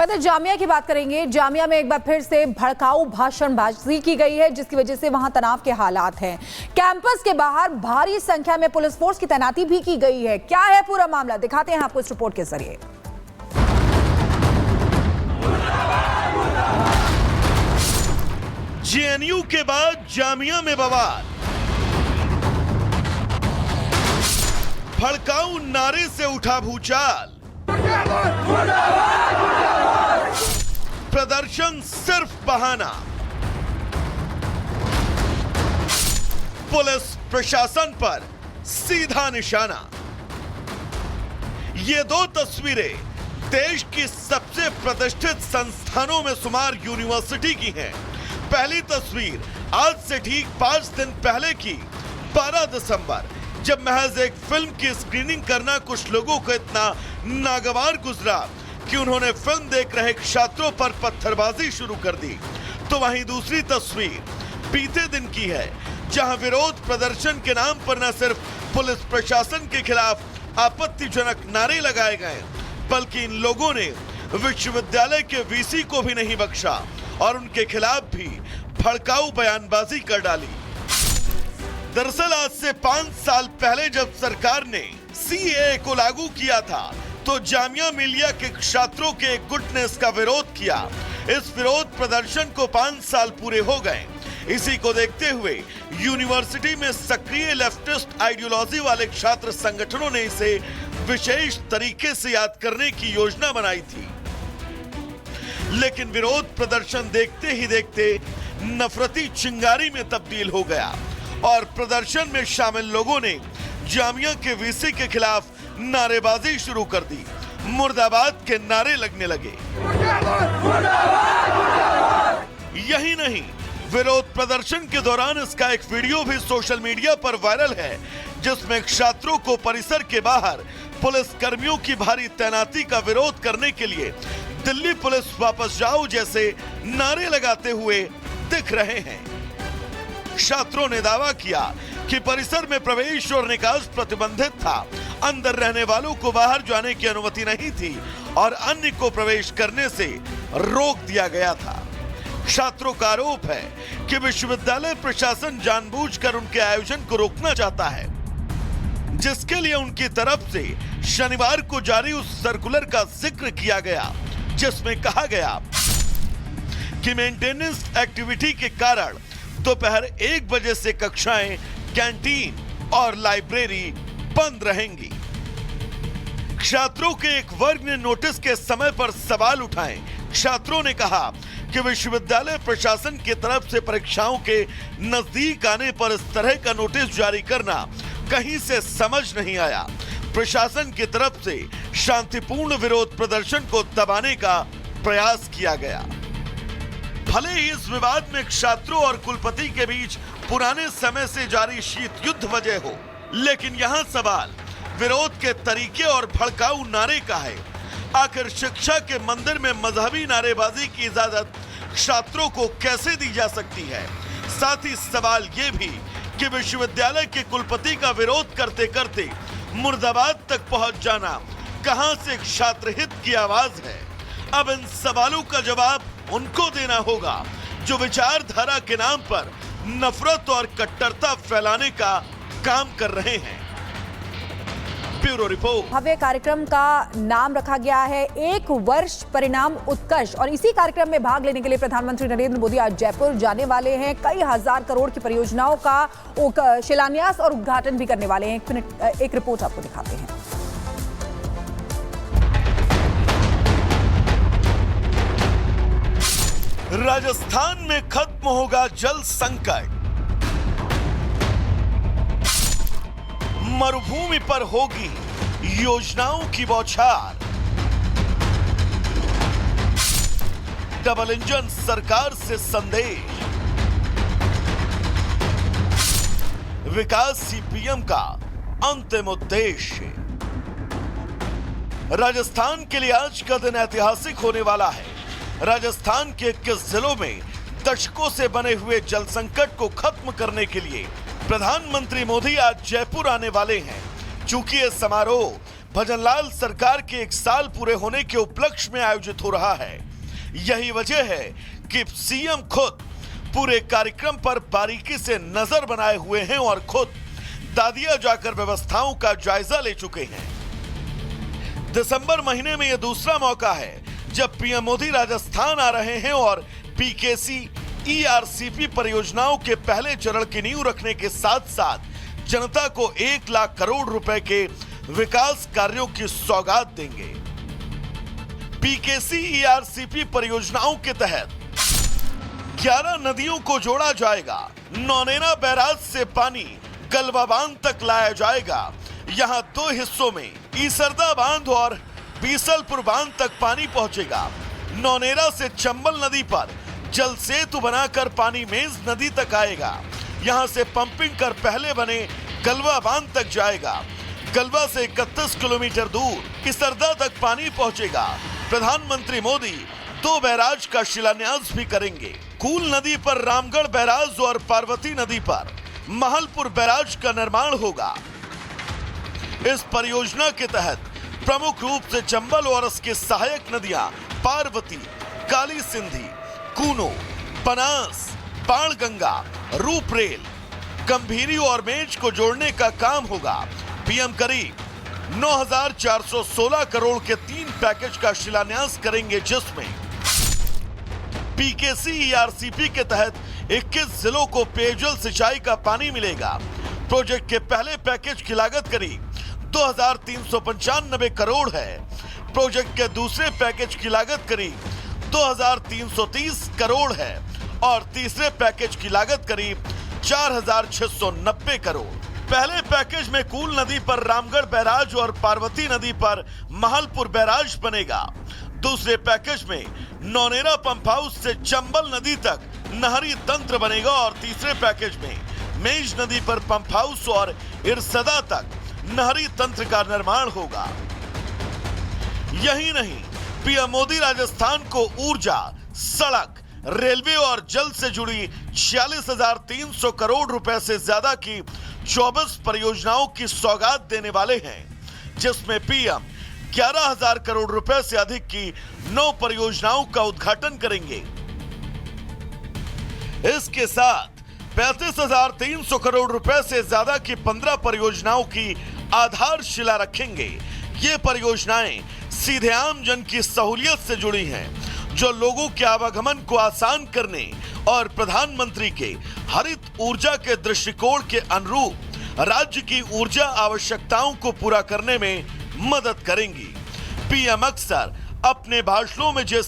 पता जामिया की बात करेंगे। जामिया में एक बार फिर से भड़काऊ भाषणबाजी की गई है, जिसकी वजह से वहां तनाव के हालात हैं। कैंपस के बाहर भारी संख्या में पुलिस फोर्स की तैनाती भी की गई है। क्या है पूरा मामला, दिखाते हैं आपको इस रिपोर्ट के जरिए। जेएनयू के बाद जामिया में बवाल, भड़काऊ नारे से उठा भूचाल, प्रदर्शन सिर्फ बहाना, पुलिस प्रशासन पर सीधा निशाना। ये दो तस्वीरें देश की सबसे प्रतिष्ठित संस्थानों में शुमार यूनिवर्सिटी की हैं। पहली तस्वीर आज से ठीक 5 दिन पहले की 12 दिसंबर, जब महज एक फिल्म की स्क्रीनिंग करना कुछ लोगों को इतना नागवार गुजरा कि उन्होंने फिल्म देख रहे छात्रों पर पत्थरबाजी शुरू कर दी। तो वहीं दूसरी तस्वीर बीते दिन की है, जहां विरोध प्रदर्शन के नाम पर न सिर्फ पुलिस प्रशासन के खिलाफ आपत्तिजनक नारे लगाए गए, बल्कि इन लोगों ने विश्वविद्यालय के वीसी को भी नहीं बख्शा और उनके खिलाफ भी भड़काऊ बयानबाजी कर डाली। दरअसल आज से 5 साल पहले जब सरकार ने सीएए को लागू किया था, तो जामिया मिलिया के छात्रों के एक गुट ने इसका विरोध किया। इस विरोध प्रदर्शन को 5 साल पूरे हो गए। इसी को देखते हुए यूनिवर्सिटी में सक्रिय लेफ्टिस्ट आइडियोलॉजी वाले छात्र संगठनों ने इसे विशेष तरीके से याद करने की योजना बनाई थी। लेकिन विरोध प्रदर्शन देखते ही देखते नफरती चिंगारी में तब्दील हो गया और प्रदर्शन में शामिल लोगों ने जामिया के वीसी के खिलाफ नारेबाजी शुरू कर दी। मुर्दाबाद के नारे लगने लगे। यही नहीं, विरोध प्रदर्शन के दौरान इसका एक वीडियो भी सोशल मीडिया पर वायरल है, जिसमें छात्रों को परिसर के बाहर पुलिस कर्मियों की भारी तैनाती का विरोध करने के लिए दिल्ली पुलिस वापस जाओ जैसे नारे लगाते हुए दिख रहे हैं। छात्रों ने दावा किया कि परिसर में प्रवेश और निकास प्रतिबंधित था, अंदर रहने वालों को बाहर जाने की अनुमति नहीं थी और अन्य को प्रवेश करने से रोक दिया गया था। छात्रों का आरोप है कि विश्वविद्यालय प्रशासन जानबूझकर उनके आयोजन को रोकना चाहता है, जिसके लिए उनकी तरफ से शनिवार को जारी उस सर्कुलर का जिक्र किया गया, जिसमें कहा गया कि मेंटेनेंस एक्टिविटी के कारण दोपहर 1 बजे से कक्षाएं, कैंटीन और लाइब्रेरी बंद रहेंगी। छात्रों के एक वर्ग ने नोटिस के समय पर सवाल उठाए। छात्रों ने कहा कि विश्वविद्यालय प्रशासन की तरफ से परीक्षाओं के नजदीक आने पर इस तरह का नोटिस जारी करना कहीं से समझ नहीं आया। प्रशासन की तरफ से शांतिपूर्ण विरोध प्रदर्शन को दबाने का प्रयास किया गया। भले ही इस विवाद में छात्रों और कुलपति के बीच पुराने समय से जारी शीत युद्ध वजह हो, लेकिन यहाँ सवाल विरोध के तरीके और भड़काऊ नारे का है। आखिर शिक्षा के मंदिर में मजहबी नारेबाजी की इजाजत छात्रों को कैसे दी जा सकती है? साथ ही सवाल ये भी कि विश्वविद्यालय के कुलपति का विरोध करते करते मुर्दाबाद तक पहुंच जाना कहां से छात्र हित की आवाज है? अब इन सवालों का जवाब उनको देना होगा जो विचारधारा के नाम पर नफरत और कट्टरता फैलाने का काम कर रहे हैं। Bureau report. भव्य कार्यक्रम का नाम रखा गया है 1 वर्ष परिणाम उत्कर्ष, और इसी कार्यक्रम में भाग लेने के लिए प्रधानमंत्री नरेंद्र मोदी आज जयपुर जाने वाले हैं। कई हजार करोड़ की परियोजनाओं का शिलान्यास और उद्घाटन भी करने वाले हैं। एक रिपोर्ट आपको दिखाते हैं। राजस्थान में खत्म होगा जल संकट, मरुभूमि पर होगी योजनाओं की बौछार, डबल इंजन सरकार से संदेश, विकास सीपीएम का अंतिम उद्देश्य। राजस्थान के लिए आज का दिन ऐतिहासिक होने वाला है। राजस्थान के 21 जिलों में दशकों से बने हुए जल संकट को खत्म करने के लिए प्रधानमंत्री मोदी आज जयपुर आने वाले हैं। चूंकि यह समारोह भजनलाल सरकार के 1 साल पूरे होने के उपलक्ष्य में आयोजित हो रहा है। यही वजह है कि सीएम खुद पूरे कार्यक्रम पर बारीकी से नजर बनाए हुए हैं और खुद दादिया जाकर व्यवस्थाओं का जायजा ले चुके हैं। दिसंबर महीने में यह दूसरा मौका है जब पीएम मोदी राजस्थान आ रहे हैं और पीकेसी ईआरसीपी परियोजनाओं के पहले चरण की नींव रखने के साथ साथ जनता को 1 लाख करोड़ रुपए के विकास कार्यों की सौगात देंगे। पीकेसी ईआरसीपी परियोजनाओं के तहत 11 नदियों को जोड़ा जाएगा। नौनेरा बैराज से पानी गलवा बांध तक लाया जाएगा। यहां 2 हिस्सों में ईसरदा बांध और बीसलपुर बांध तक पानी पहुंचेगा। नौनेरा से चंबल नदी पर जल सेतु बनाकर पानी मेज नदी तक आएगा। यहां से पंपिंग कर पहले बने गलवा बांध तक जाएगा। गलवा से 31 किलोमीटर दूर ईसरदा तक पानी पहुंचेगा। प्रधानमंत्री मोदी 2 बैराज का शिलान्यास भी करेंगे। कूल नदी पर रामगढ़ बैराज और पार्वती नदी पर महलपुर बैराज का निर्माण होगा। इस परियोजना के तहत प्रमुख रूप से चंबल और उसके सहायक नदियां पार्वती, काली सिंधी, कूनो, बनास, बाणगंगा, रूपरेल, गंभीरी और मेज को जोड़ने का काम होगा। पीएम करीब 9,416 करोड़ के 3 पैकेज का शिलान्यास करेंगे, जिसमें पीकेसी ईआरसीपी के तहत 21 जिलों को पेयजल सिंचाई का पानी मिलेगा। प्रोजेक्ट के पहले पैकेज की लागत करीब 2,395 करोड़ है। प्रोजेक्ट के दूसरे पैकेज की लागत करीब 2,330 करोड़ है और तीसरे पैकेज की लागत करीब 4,690 करोड़। पहले पैकेज में कूल नदी पर रामगढ़ बैराज और पार्वती नदी पर महलपुर बैराज बनेगा। दूसरे पैकेज में नौनेरा पंप हाउस से चंबल नदी तक नहरी तंत्र बनेगा और तीसरे पैकेज में मेज नदी पर पंप हाउस और इरसदा तक नहरी तंत्र का निर्माण होगा। यही नहीं, पीएम मोदी राजस्थान को ऊर्जा, सड़क, रेलवे और जल से जुड़ी 46,300 करोड़ रुपए से ज्यादा की 24 परियोजनाओं की सौगात देने वाले हैं, जिसमें पीएम 11,000 करोड़ रुपए से अधिक की 9 परियोजनाओं का उद्घाटन करेंगे। इसके साथ 35,300 करोड़ रुपए से ज्यादा की 15 परियोजनाओं की आधारशिला रखेंगे। ये परियोजनाएं सीधे आम जन की सहूलियत से जुड़ी हैं, जो लोगों के आवागमन को आसान करने और प्रधानमंत्री के हरित ऊर्जा के दृष्टिकोण के अनुरूप राज्य की ऊर्जा आवश्यकताओं को पूरा करने में मदद करेंगी। पीएम अक्सर अपने भाषणों में जिस